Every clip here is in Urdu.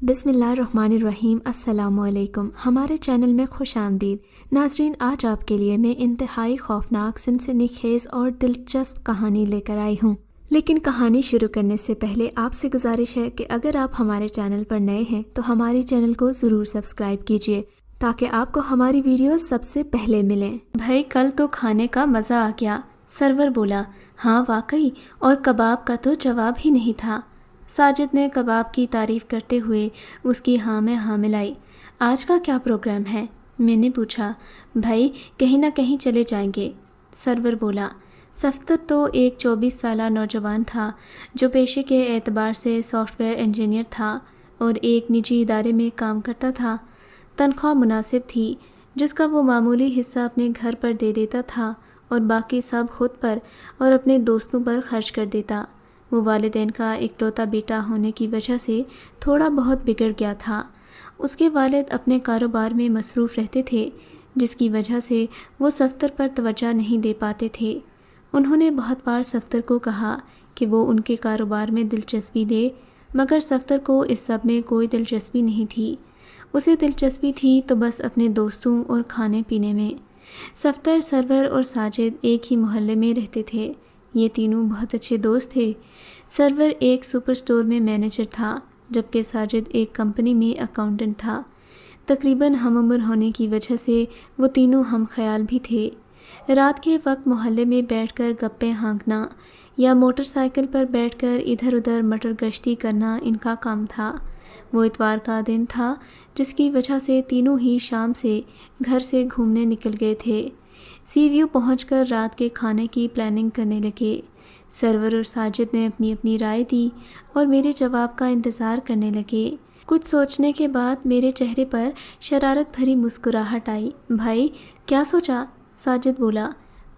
بسم اللہ الرحمن الرحیم۔ السلام علیکم، ہمارے چینل میں خوش آمدید ناظرین۔ آج آپ کے لیے میں انتہائی خوفناک، سنسنی خیز اور دلچسپ کہانی لے کر آئی ہوں، لیکن کہانی شروع کرنے سے پہلے آپ سے گزارش ہے کہ اگر آپ ہمارے چینل پر نئے ہیں تو ہمارے چینل کو ضرور سبسکرائب کیجیے تاکہ آپ کو ہماری ویڈیوز سب سے پہلے ملیں۔ بھائی کل تو کھانے کا مزہ آ گیا، سرور بولا۔ ہاں واقعی، اور کباب کا تو جواب ہی نہیں تھا۔ ساجد نے کباب کی تعریف کرتے ہوئے اس کی ہاں میں ہاں ملائی۔ آج کا کیا پروگرام ہے؟ میں نے پوچھا۔ بھائی کہیں نہ کہیں چلے جائیں گے، سرور بولا۔ صفدر تو ایک 24 سالہ نوجوان تھا جو پیشے کے اعتبار سے سافٹ ویئر انجینئر تھا اور ایک نجی ادارے میں کام کرتا تھا۔ تنخواہ مناسب تھی جس کا وہ معمولی حصہ اپنے گھر پر دے دیتا تھا اور باقی سب خود پر اور اپنے دوستوں پر خرچ کر دیتا۔ وہ والدین کا اکلوتا بیٹا ہونے کی وجہ سے تھوڑا بہت بگڑ گیا تھا۔ اس کے والد اپنے کاروبار میں مصروف رہتے تھے جس کی وجہ سے وہ صفدر پر توجہ نہیں دے پاتے تھے۔ انہوں نے بہت بار صفدر کو کہا کہ وہ ان کے کاروبار میں دلچسپی دے، مگر صفدر کو اس سب میں کوئی دلچسپی نہیں تھی۔ اسے دلچسپی تھی تو بس اپنے دوستوں اور کھانے پینے میں۔ صفدر، سرور اور ساجد ایک ہی محلے میں رہتے تھے۔ یہ تینوں بہت اچھے دوست تھے۔ سرور ایک سپر سٹور میں مینیجر تھا جبکہ ساجد ایک کمپنی میں اکاؤنٹنٹ تھا۔ تقریباً ہم عمر ہونے کی وجہ سے وہ تینوں ہم خیال بھی تھے۔ رات کے وقت محلے میں بیٹھ کر گپیں ہانکنا یا موٹر سائیکل پر بیٹھ کر ادھر ادھر مٹر گشتی کرنا ان کا کام تھا۔ وہ اتوار کا دن تھا جس کی وجہ سے تینوں ہی شام سے گھر سے گھومنے نکل گئے تھے۔ سی ویو پہنچ کر رات کے کھانے کی پلاننگ کرنے لگے۔ سرور اور ساجد نے اپنی اپنی رائے دی اور میرے جواب کا انتظار کرنے لگے۔ کچھ سوچنے کے بعد میرے چہرے پر شرارت بھری مسکراہٹ آئی۔ بھائی کیا سوچا؟ ساجد بولا۔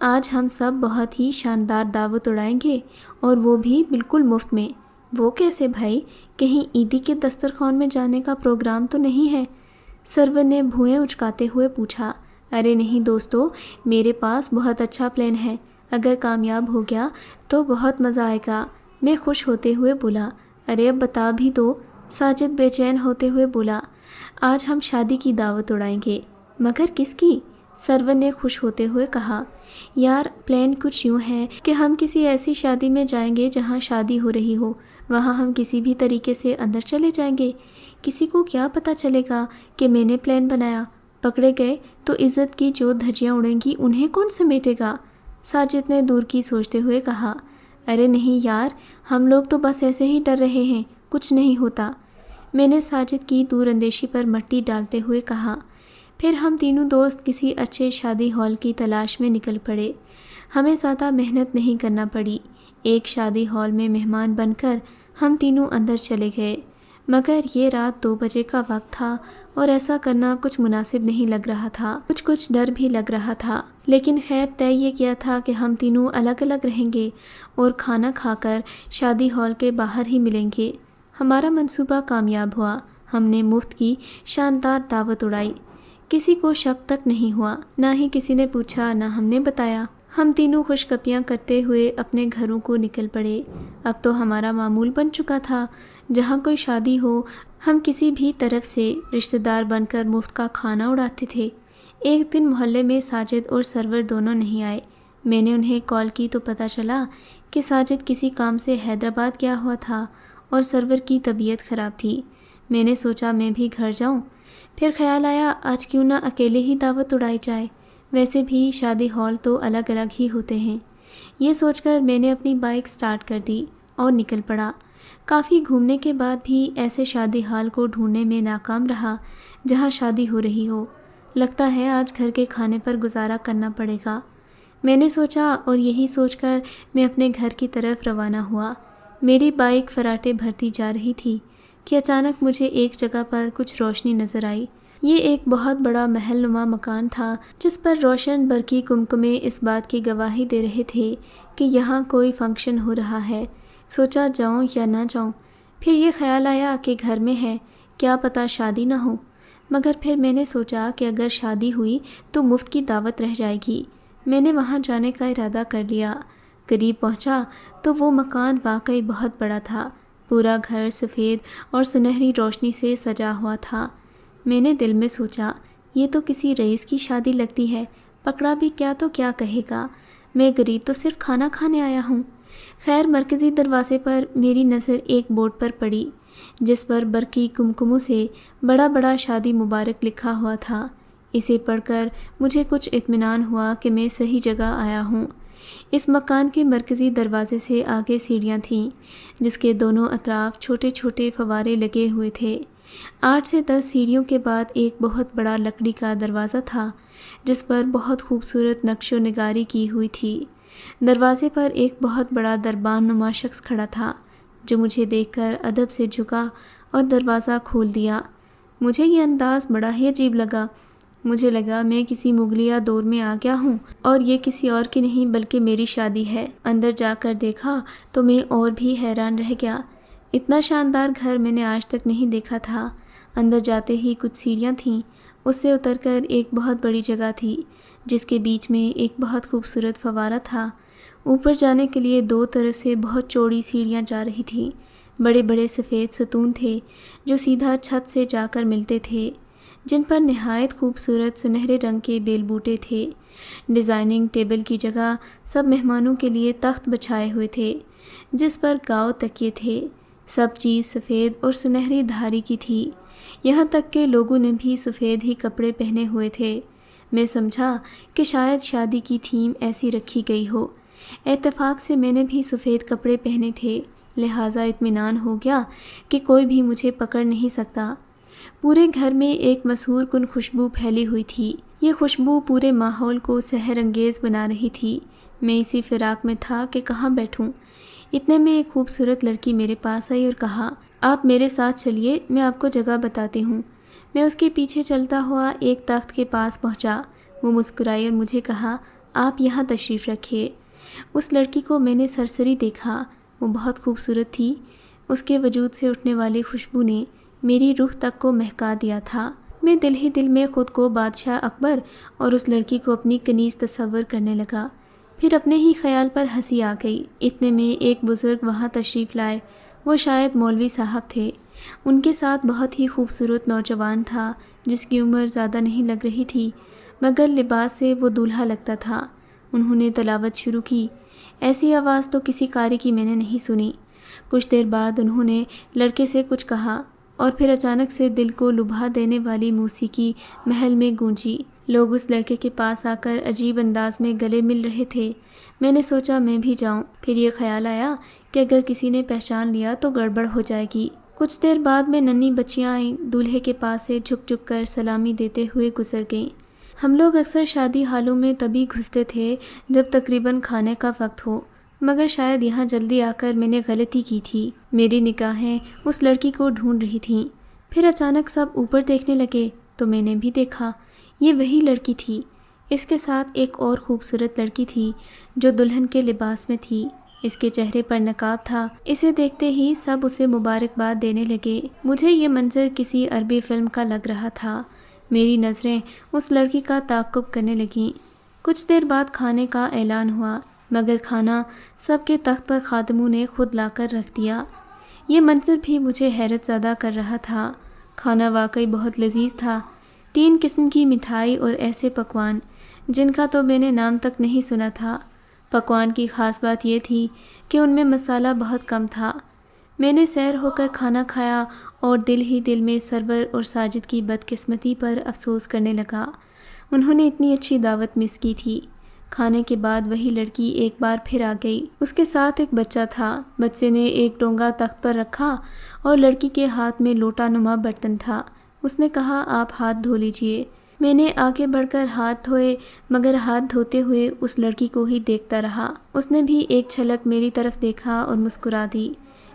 آج ہم سب بہت ہی شاندار دعوت اڑائیں گے اور وہ بھی بالکل مفت میں۔ وہ کیسے بھائی؟ کہیں عیدی کے دسترخوان میں جانے کا پروگرام تو نہیں ہے؟ سرور نے بھوئیں اچکاتے ہوئے پوچھا۔ ارے نہیں دوستو، میرے پاس بہت اچھا پلان ہے۔ اگر کامیاب ہو گیا تو بہت مزہ آئے گا، میں خوش ہوتے ہوئے بولا۔ ارے اب بتا بھی دو، ساجد بے چین ہوتے ہوئے بولا۔ آج ہم شادی کی دعوت اڑائیں گے۔ مگر کس کی؟ سرور نے خوش ہوتے ہوئے کہا۔ یار پلان کچھ یوں ہے کہ ہم کسی ایسی شادی میں جائیں گے جہاں شادی ہو رہی ہو، وہاں ہم کسی بھی طریقے سے اندر چلے جائیں گے۔ کسی کو کیا پتہ چلے گا کہ میں نے پلان بنایا؟ پکڑے گئے تو عزت کی جو دھجیاں اڑیں گی انہیں کون سمیٹے گا؟ ساجد نے دور کی سوچتے ہوئے کہا۔ ارے نہیں یار، ہم لوگ تو بس ایسے ہی ڈر رہے ہیں، کچھ نہیں ہوتا، میں نے ساجد کی دور اندیشی پر مٹی ڈالتے ہوئے کہا۔ پھر ہم تینوں دوست کسی اچھے شادی ہال کی تلاش میں نکل پڑے۔ ہمیں زیادہ محنت نہیں کرنا پڑی۔ ایک شادی ہال میں مہمان بن کر ہم تینوں اندر چلے گئے، مگر یہ رات 2 بجے کا وقت تھا اور ایسا کرنا کچھ مناسب نہیں لگ رہا تھا۔ کچھ ڈر بھی لگ رہا تھا، لیکن خیر طے یہ کیا تھا کہ ہم تینوں الگ الگ رہیں گے اور کھانا کھا کر شادی ہال کے باہر ہی ملیں گے۔ ہمارا منصوبہ کامیاب ہوا۔ ہم نے مفت کی شاندار دعوت اڑائی۔ کسی کو شک تک نہیں ہوا، نہ ہی کسی نے پوچھا، نہ ہم نے بتایا۔ ہم تینوں خوشگپیاں کرتے ہوئے اپنے گھروں کو نکل پڑے۔ اب تو ہمارا معمول بن چکا تھا، جہاں کوئی شادی ہو ہم کسی بھی طرف سے رشتہ دار بن کر مفت کا کھانا اڑاتے تھے۔ ایک دن محلے میں ساجد اور سرور دونوں نہیں آئے۔ میں نے انہیں کال کی تو پتہ چلا کہ ساجد کسی کام سے حیدرآباد گیا ہوا تھا اور سرور کی طبیعت خراب تھی۔ میں نے سوچا میں بھی گھر جاؤں، پھر خیال آیا آج کیوں نہ اکیلے ہی دعوت اڑائی جائے، ویسے بھی شادی ہال تو الگ الگ ہی ہوتے ہیں۔ یہ سوچ کر میں نے اپنی بائک سٹارٹ کر دی اور نکل پڑا۔ کافی گھومنے کے بعد بھی ایسے شادی ہال کو ڈھونڈنے میں ناکام رہا جہاں شادی ہو رہی ہو۔ لگتا ہے آج گھر کے کھانے پر گزارا کرنا پڑے گا، میں نے سوچا، اور یہی سوچ کر میں اپنے گھر کی طرف روانہ ہوا۔ میری بائک فراٹے بھرتی جا رہی تھی کہ اچانک مجھے ایک جگہ پر کچھ روشنی نظر آئی۔ یہ ایک بہت بڑا محل نما مکان تھا جس پر روشن برقی کمکمے اس بات کی گواہی دے رہے تھے کہ یہاں کوئی فنکشن ہو رہا ہے۔ سوچا جاؤں یا نہ جاؤں، پھر یہ خیال آیا کہ گھر میں ہے، کیا پتہ شادی نہ ہو، مگر پھر میں نے سوچا کہ اگر شادی ہوئی تو مفت کی دعوت رہ جائے گی۔ میں نے وہاں جانے کا ارادہ کر لیا۔ قریب پہنچا تو وہ مکان واقعی بہت بڑا تھا۔ پورا گھر سفید اور سنہری روشنی سے سجا ہوا تھا۔ میں نے دل میں سوچا، یہ تو کسی رئیس کی شادی لگتی ہے، پکڑا بھی کیا تو کیا کہے گا، میں غریب تو صرف کھانا کھانے آیا ہوں۔ خیر مرکزی دروازے پر میری نظر ایک بورڈ پر پڑی جس پر برقی کمکموں سے بڑا بڑا شادی مبارک لکھا ہوا تھا۔ اسے پڑھ کر مجھے کچھ اطمینان ہوا کہ میں صحیح جگہ آیا ہوں۔ اس مکان کے مرکزی دروازے سے آگے سیڑھیاں تھیں جس کے دونوں اطراف چھوٹے چھوٹے فوارے لگے ہوئے تھے۔ 8 سے 10 سیڑھیوں کے بعد ایک بہت بڑا لکڑی کا دروازہ تھا جس پر بہت خوبصورت نقش و نگاری کی ہوئی تھی۔ دروازے پر ایک بہت بڑا دربان نما شخص کھڑا تھا جو مجھے دیکھ کر ادب سے جھکا اور دروازہ کھول دیا۔ مجھے یہ انداز بڑا ہی عجیب لگا۔ مجھے لگا میں کسی مغلیہ دور میں آ گیا ہوں اور یہ کسی اور کی نہیں بلکہ میری شادی ہے۔ اندر جا کر دیکھا تو میں اور بھی حیران رہ گیا۔ اتنا شاندار گھر میں نے آج تک نہیں دیکھا تھا۔ اندر جاتے ہی کچھ سیڑھیاں تھیں، اس سے اتر کر ایک بہت بڑی جگہ تھی جس کے بیچ میں ایک بہت خوبصورت فوارہ تھا۔ اوپر جانے کے لیے 2 طرف سے بہت چوڑی سیڑھیاں جا رہی تھیں۔ بڑے بڑے سفید ستون تھے جو سیدھا چھت سے جا کر ملتے تھے، جن پر نہایت خوبصورت سنہرے رنگ کے بیل بوٹے تھے۔ ڈیزائننگ ٹیبل کی جگہ سب مہمانوں کے لیے تخت بچھائے ہوئے تھے جس پر گاؤ تکیے تھے۔ سب چیز سفید اور سنہری دھاری کی تھی، یہاں تک کہ لوگوں نے بھی سفید ہی کپڑے پہنے ہوئے تھے۔ میں سمجھا کہ شاید شادی کی تھیم ایسی رکھی گئی ہو۔ اتفاق سے میں نے بھی سفید کپڑے پہنے تھے، لہٰذا اطمینان ہو گیا کہ کوئی بھی مجھے پکڑ نہیں سکتا۔ پورے گھر میں ایک مسحور کن خوشبو پھیلی ہوئی تھی۔ یہ خوشبو پورے ماحول کو سحر انگیز بنا رہی تھی۔ میں اسی فراق میں تھا کہ کہاں بیٹھوں۔ اتنے میں ایک خوبصورت لڑکی میرے پاس آئی اور کہا، آپ میرے ساتھ چلیے، میں آپ کو جگہ بتاتی ہوں۔ میں اس کے پیچھے چلتا ہوا ایک تخت کے پاس پہنچا۔ وہ مسکرائی اور مجھے کہا، آپ یہاں تشریف رکھیے۔ اس لڑکی کو میں نے سرسری دیکھا، وہ بہت خوبصورت تھی۔ اس کے وجود سے اٹھنے والی خوشبو نے میری روح تک کو مہکا دیا تھا۔ میں دل ہی دل میں خود کو بادشاہ اکبر اور اس لڑکی کو اپنی کنیز تصور کرنے لگا۔ پھر اپنے ہی خیال پر ہنسی آ گئی۔ اتنے میں ایک بزرگ وہاں تشریف لائے، وہ شاید مولوی صاحب تھے۔ ان کے ساتھ بہت ہی خوبصورت نوجوان تھا جس کی عمر زیادہ نہیں لگ رہی تھی، مگر لباس سے وہ دولہا لگتا تھا۔ انہوں نے تلاوت شروع کی۔ ایسی آواز تو کسی قاری کی میں نے نہیں سنی۔ کچھ دیر بعد انہوں نے لڑکے سے کچھ کہا اور پھر اچانک سے دل کو لبھا دینے والی موسیقی محل میں گونجی۔ لوگ اس لڑکے کے پاس آ کر عجیب انداز میں گلے مل رہے تھے۔ میں نے سوچا میں بھی جاؤں، پھر یہ خیال آیا کہ اگر کسی نے پہچان لیا تو گڑبڑ ہو جائے گی۔ کچھ دیر بعد میں ننھی بچیاں آئیں، دولہے کے پاس سے جھک جھک کر سلامی دیتے ہوئے گزر گئیں۔ ہم لوگ اکثر شادی حالوں میں تبھی گھستے تھے جب تقریباً کھانے کا وقت ہو، مگر شاید یہاں جلدی آ کر میں نے غلطی کی تھی۔ میری نگاہیں اس لڑکی کو ڈھونڈ رہی تھیں۔ پھر اچانک سب اوپر دیکھنے لگے تو میں نے بھی دیکھا، یہ وہی لڑکی تھی۔ اس کے ساتھ ایک اور خوبصورت لڑکی تھی جو دلہن کے لباس میں تھی۔ اس کے چہرے پر نقاب تھا۔ اسے دیکھتے ہی سب اسے مبارکباد دینے لگے۔ مجھے یہ منظر کسی عربی فلم کا لگ رہا تھا۔ میری نظریں اس لڑکی کا تعاقب کرنے لگیں۔ کچھ دیر بعد کھانے کا اعلان ہوا، مگر کھانا سب کے تخت پر خادموں نے خود لا کر رکھ دیا۔ یہ منظر بھی مجھے حیرت زدہ کر رہا تھا۔ کھانا واقعی بہت لذیذ تھا۔ 3 قسم کی مٹھائی اور ایسے پکوان جن کا تو میں نے نام تک نہیں سنا تھا۔ پکوان کی خاص بات یہ تھی کہ ان میں مسالہ بہت کم تھا۔ میں نے سیر ہو کر کھانا کھایا اور دل ہی دل میں سرور اور ساجد کی بدقسمتی پر افسوس کرنے لگا۔ انہوں نے اتنی اچھی دعوت مس کی تھی۔ کھانے کے بعد وہی لڑکی ایک بار پھر آ گئی۔ اس کے ساتھ ایک بچہ تھا۔ بچے نے ایک ڈونگا تخت پر رکھا اور لڑکی کے ہاتھ میں لوٹا نما برتن تھا۔ اس نے کہا، آپ ہاتھ دھو لیجئے۔ میں نے آگے بڑھ کر ہاتھ دھوئے، مگر ہاتھ دھوتے ہوئے اس لڑکی کو ہی دیکھتا رہا۔ اس نے بھی ایک جھلک میری طرف دیکھا اور مسکرا دی۔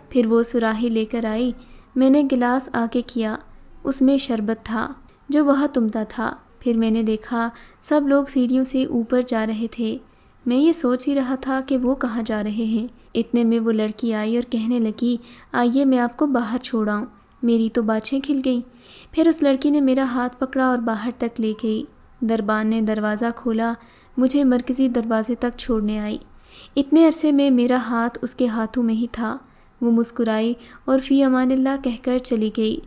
پھر وہ سراہی لے کر آئی۔ میں نے گلاس آگے کیا، اس میں شربت تھا جو بہت عمدہ تھا۔ پھر میں نے دیکھا سب لوگ سیڑھیوں سے اوپر جا رہے تھے۔ میں یہ سوچ ہی رہا تھا کہ وہ کہاں جا رہے ہیں۔ اتنے میں وہ لڑکی آئی اور کہنے لگی، آئیے میں آپ کو باہر چھوڑاؤں۔ میری تو باچھیں کھل گئیں۔ پھر اس لڑکی نے میرا ہاتھ پکڑا اور باہر تک لے گئی۔ دربان نے دروازہ کھولا، مجھے مرکزی دروازے تک چھوڑنے آئی۔ اتنے عرصے میں میرا ہاتھ اس کے ہاتھوں میں ہی تھا۔ وہ مسکرائی اور فی امان اللہ کہہ کر چلی گئی۔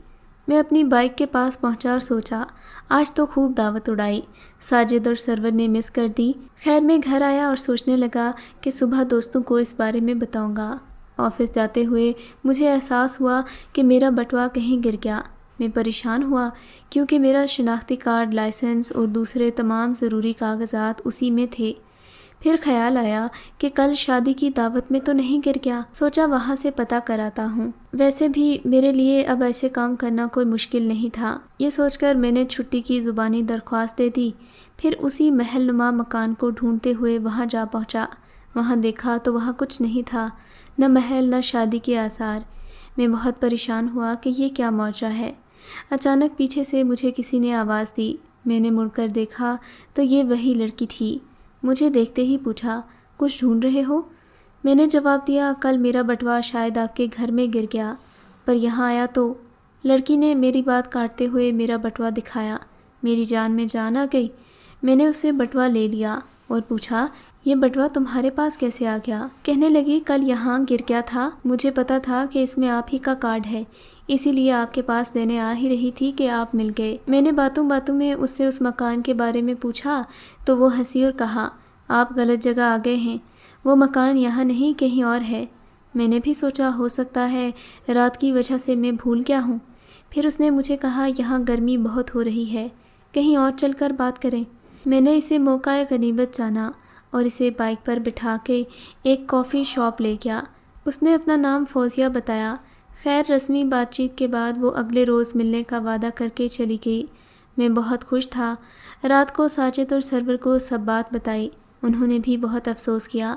میں اپنی بائک کے پاس پہنچا اور سوچا آج تو خوب دعوت اڑائی، ساجد اور سرور نے مس کر دی۔ خیر میں گھر آیا اور سوچنے لگا کہ صبح دوستوں کو اس بارے میں بتاؤں گا۔ آفس جاتے ہوئے مجھے احساس ہوا کہ میرا بٹوا کہیں گر گیا۔ میں پریشان ہوا کیونکہ میرا شناختی کارڈ، لائسنس اور دوسرے تمام ضروری کاغذات اسی میں تھے۔ پھر خیال آیا کہ کل شادی کی دعوت میں تو نہیں گر گیا، سوچا وہاں سے پتہ کراتا ہوں۔ ویسے بھی میرے لیے اب ایسے کام کرنا کوئی مشکل نہیں تھا۔ یہ سوچ کر میں نے چھٹی کی زبانی درخواست دے دی۔ پھر اسی محل نما مکان کو ڈھونڈتے ہوئے وہاں جا پہنچا۔ وہاں دیکھا تو وہاں کچھ نہیں تھا، نہ محل نہ شادی کے آثار۔ میں بہت پریشان ہوا کہ یہ کیا معجزہ ہے۔ اچانک پیچھے سے مجھے کسی نے آواز دی۔ میں نے مڑ کر دیکھا تو یہ وہی لڑکی تھی۔ مجھے دیکھتے ہی پوچھا کچھ ڈھونڈ رہے ہو؟ میں نے جواب دیا کل میرا بٹوا شاید آپ کے گھر میں گر گیا، پر یہاں آیا تو… لڑکی نے میری بات کاٹتے ہوئے میرا بٹوا دکھایا۔ میری جان میں جان آ گئی۔ میں نے اسے بٹوا لے لیا اور پوچھا یہ بٹوا تمہارے پاس کیسے آ گیا؟ کہنے لگی کل یہاں گر گیا تھا، مجھے پتا تھا کہ اس میں آپ ہی کا کارڈ ہے، اسی لیے آپ کے پاس دینے آ ہی رہی تھی کہ آپ مل گئے۔ میں نے باتوں باتوں میں اس سے اس مکان کے بارے میں پوچھا تو وہ ہنسی اور کہا آپ غلط جگہ آ گئے ہیں، وہ مکان یہاں نہیں کہیں اور ہے۔ میں نے بھی سوچا ہو سکتا ہے رات کی وجہ سے میں بھول گیا ہوں۔ پھر اس نے مجھے کہا یہاں گرمی بہت ہو رہی ہے، کہیں اور چل کر بات کریں۔ میں نے اسے موقع غنیمت جانا اور اسے بائک پر بٹھا کے ایک کافی شاپ لے گیا۔ اس نے اپنا نام فوزیہ بتایا۔ خیر رسمی بات چیت کے بعد وہ اگلے روز ملنے کا وعدہ کر کے چلی گئی۔ میں بہت خوش تھا۔ رات کو ساجد اور سرور کو سب بات بتائی، انہوں نے بھی بہت افسوس کیا۔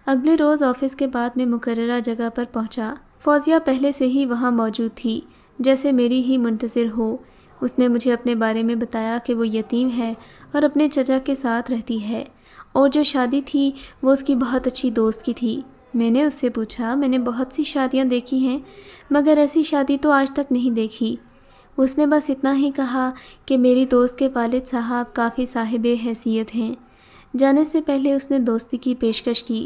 اگلے روز آفس کے بعد میں مقررہ جگہ پر پہنچا۔ فوزیہ پہلے سے ہی وہاں موجود تھی، جیسے میری ہی منتظر ہو۔ اس نے مجھے اپنے بارے میں بتایا کہ وہ یتیم ہے اور اپنے چچا کے ساتھ رہتی ہے، اور جو شادی تھی وہ اس کی بہت اچھی دوست کی تھی۔ میں نے اس سے پوچھا میں نے بہت سی شادیاں دیکھی ہیں مگر ایسی شادی تو آج تک نہیں دیکھی۔ اس نے بس اتنا ہی کہا کہ میری دوست کے والد صاحب کافی صاحب حیثیت ہیں۔ جانے سے پہلے اس نے دوستی کی پیشکش کی،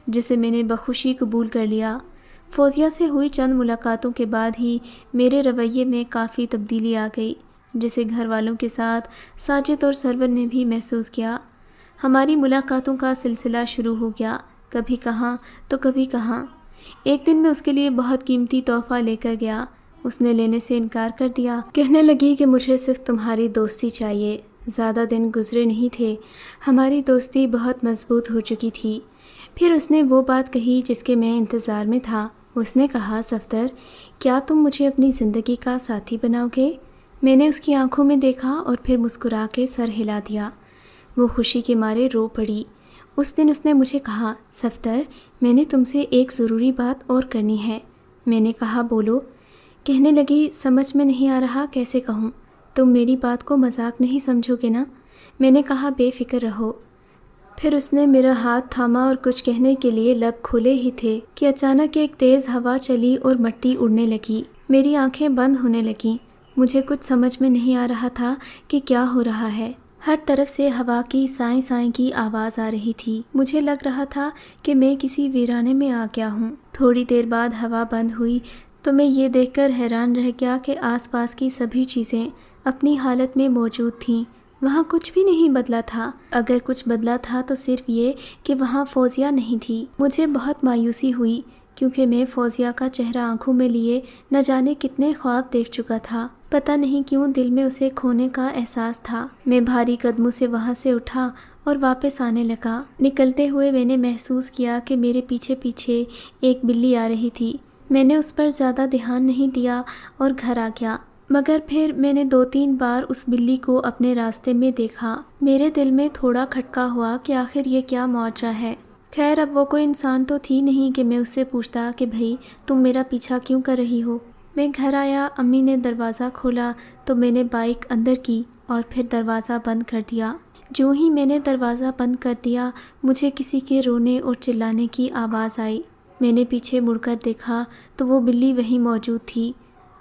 جسے میں نے بخوشی قبول کر لیا۔ فوزیہ سے ہوئی چند ملاقاتوں کے بعد ہی میرے رویے میں کافی تبدیلی آ گئی، جسے گھر والوں کے ساتھ ساجد اور سرور نے بھی محسوس کیا۔ ہماری ملاقاتوں کا سلسلہ شروع ہو گیا، کبھی کہاں تو کبھی کہاں۔ ایک دن میں اس کے لیے بہت قیمتی تحفہ لے کر گیا، اس نے لینے سے انکار کر دیا۔ کہنے لگی کہ مجھے صرف تمہاری دوستی چاہیے۔ زیادہ دن گزرے نہیں تھے، ہماری دوستی بہت مضبوط ہو چکی تھی۔ پھر اس نے وہ بات کہی جس کے میں انتظار میں تھا۔ اس نے کہا صفدر کیا تم مجھے اپنی زندگی کا ساتھی بناؤ گے؟ میں نے اس کی آنکھوں میں دیکھا اور پھر مسکرا کے سر ہلا دیا۔ وہ خوشی کے مارے رو پڑی۔ اس دن اس نے مجھے کہا صفدر میں نے تم سے ایک ضروری بات اور کرنی ہے۔ میں نے کہا بولو۔ کہنے لگی سمجھ میں نہیں آ رہا کیسے کہوں، تم میری بات کو مذاق نہیں سمجھو گے نا؟ میں نے کہا بے فکر رہو۔ پھر اس نے میرا ہاتھ تھاما اور کچھ کہنے کے لیے لب کھولے ہی تھے کہ اچانک ایک تیز ہوا چلی اور مٹی اڑنے لگی۔ میری آنکھیں بند ہونے لگیں۔ مجھے کچھ سمجھ میں نہیں آ رہا تھا کہ کیا ہو رہا ہے۔ ہر طرف سے ہوا کی سائیں سائیں کی آواز آ رہی تھی۔ مجھے لگ رہا تھا کہ میں کسی ویرانے میں آ گیا ہوں۔ تھوڑی دیر بعد ہوا بند ہوئی تو میں یہ دیکھ کر حیران رہ گیا کہ آس پاس کی سبھی چیزیں اپنی حالت میں موجود تھیں۔ وہاں کچھ بھی نہیں بدلا تھا، اگر کچھ بدلا تھا تو صرف یہ کہ وہاں فوزیہ نہیں تھی۔ مجھے بہت مایوسی ہوئی کیونکہ میں فوزیہ کا چہرہ آنکھوں میں لیے نہ جانے کتنے خواب دیکھ چکا تھا۔ پتہ نہیں کیوں دل میں اسے کھونے کا احساس تھا۔ میں بھاری قدموں سے وہاں سے اٹھا اور واپس آنے لگا۔ نکلتے ہوئے میں نے محسوس کیا کہ میرے پیچھے پیچھے ایک بلی آ رہی تھی۔ میں نے اس پر زیادہ دھیان نہیں دیا اور گھر آ گیا، مگر پھر میں نے 2-3 بار اس بلی کو اپنے راستے میں دیکھا۔ میرے دل میں تھوڑا کھٹکا ہوا کہ آخر یہ کیا معجزہ ہے۔ خیر اب وہ کوئی انسان تو تھی نہیں کہ میں اس سے پوچھتا کہ بھئی تم میرا پیچھا کیوں کر رہی ہو۔ میں گھر آیا، امی نے دروازہ کھولا تو میں نے بائک اندر کی اور پھر دروازہ بند کر دیا۔ جو ہی میں نے دروازہ بند کر دیا مجھے کسی کے رونے اور چلانے کی آواز آئی۔ میں نے پیچھے مڑ کر دیکھا تو وہ بلی وہیں موجود تھی۔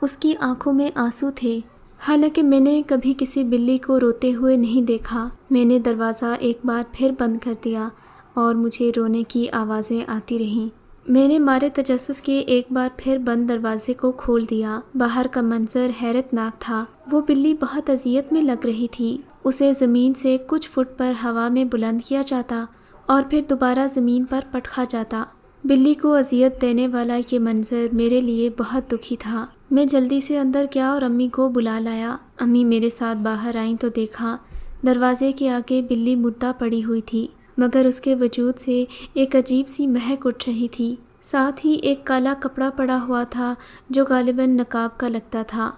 اس کی آنکھوں میں آنسو تھے، حالانکہ میں نے کبھی کسی بلی کو روتے ہوئے نہیں دیکھا۔ میں نے دروازہ ایک بار پھر بند کر دیا اور مجھے رونے کی آوازیں آتی رہیں۔ میں نے مارے تجسس کے ایک بار پھر بند دروازے کو کھول دیا۔ باہر کا منظر حیرت ناک تھا۔ وہ بلی بہت اذیت میں لگ رہی تھی۔ اسے زمین سے کچھ فٹ پر ہوا میں بلند کیا جاتا اور پھر دوبارہ زمین پر پٹکا جاتا۔ بلی کو اذیت دینے والا یہ منظر میرے لیے بہت دکھی تھا۔ میں جلدی سے اندر گیا اور امی کو بلا لایا۔ امی میرے ساتھ باہر آئیں تو دیکھا دروازے کے آگے بلی مردہ پڑی ہوئی تھی، مگر اس کے وجود سے ایک عجیب سی مہک اٹھ رہی تھی۔ ساتھ ہی ایک کالا کپڑا پڑا ہوا تھا جو غالباً نقاب کا لگتا تھا۔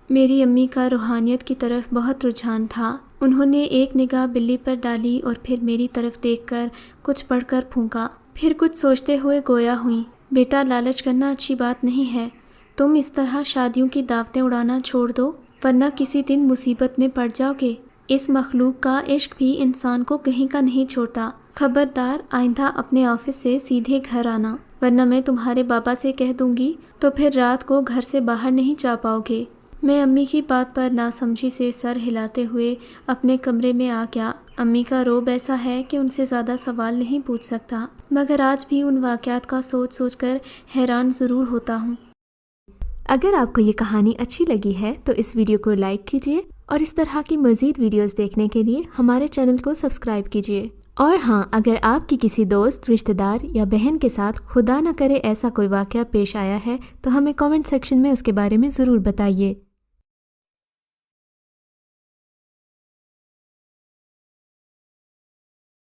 میری امی کا روحانیت کی طرف بہت رجحان تھا۔ انہوں نے ایک نگاہ بلی پر ڈالی اور پھر میری طرف دیکھ کر کچھ پڑھ کر پھونکا، پھر کچھ سوچتے ہوئے گویا ہوئیں، بیٹا لالچ کرنا اچھی بات نہیں ہے۔ تم اس طرح شادیوں کی دعوتیں اڑانا چھوڑ دو ورنہ کسی دن مصیبت میں پڑ جاؤ گے۔ اس مخلوق کا عشق بھی انسان کو کہیں کا نہیں چھوڑتا۔ خبردار آئندہ اپنے آفس سے سیدھے گھر آنا، ورنہ میں تمہارے بابا سے کہہ دوں گی تو پھر رات کو گھر سے باہر نہیں جا پاؤ گے۔ میں امی کی بات پر ناسمجھی سے سر ہلاتے ہوئے اپنے کمرے میں آ گیا۔ امی کا روب ایسا ہے کہ ان سے زیادہ سوال نہیں پوچھ سکتا، مگر آج بھی ان واقعات کا سوچ سوچ کر حیران ضرور ہوتا ہوں۔ اگر آپ کو یہ کہانی اچھی لگی ہے تو اس ویڈیو کو لائک کیجیے اور اس طرح کی مزید ویڈیوز دیکھنے کے لیے ہمارے چینل کو سبسکرائب کیجیے۔ اور ہاں، اگر آپ کی کسی دوست، رشتہ دار یا بہن کے ساتھ خدا نہ کرے ایسا کوئی واقعہ پیش آیا ہے تو ہمیں کامنٹ سیکشن میں اس کے بارے میں ضرور بتائیے۔